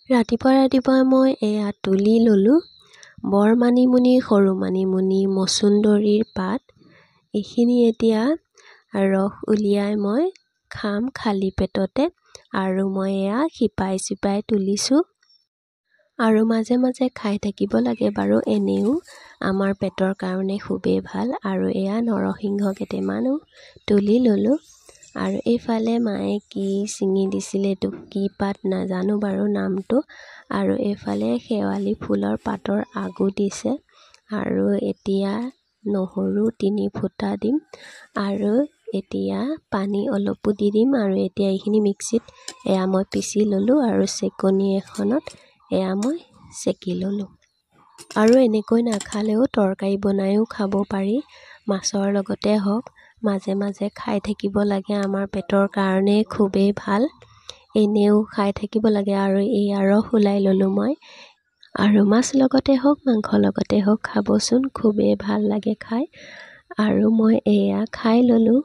ৰাতিপুৱা মই এয়া তুলি ল'লোঁ। বৰ মানিমুনি, সৰু মানিমুনি, মচুন্দৰীৰ পাত এইখিনি এতিয়া ৰস উলিয়াই মই খাম খালী পেটতে। আৰু মই এয়া শিপাই তুলিছোঁ। আৰু মাজে মাজে খাই থাকিব লাগে বাৰু, এনেও আমাৰ পেটৰ কাৰণে খুবেই ভাল। আৰু এয়া নৰসিংহ কেইটামানো তুলি ল'লোঁ। আৰু এইফালে মায়ে কি ছিঙি দিছিলে, এইটো কি পাত নাজানো বাৰু নামটো। আৰু এইফালে শেৱালি ফুলৰ পাতৰ আগো দিছে। আৰু এতিয়া নহৰু 3 ফুটা দিম আৰু এতিয়া পানী অলপো দি দিম। আৰু এতিয়া এইখিনি মিক্সিত এয়া মই পিচি ল'লোঁ আৰু চেকনি এখনত এয়া মই চেকি ল'লোঁ। আৰু এনেকৈ নাখালেও তৰকাৰী বনাইও খাব পাৰি, মাছৰ লগতে হওক। মাজে মাজে খাই থাকিব লাগে, আমাৰ পেটৰ কাৰণে খুবেই ভাল। এনেও খাই থাকিব লাগে। আৰু এয়া ৰস ওলাই ল'লোঁ মই। আৰু মাছ লগতে হওক, মাংস লগতে হওক খাবচোন, খুবেই ভাল লাগে খাই। আৰু মই এয়া খাই ল'লোঁ।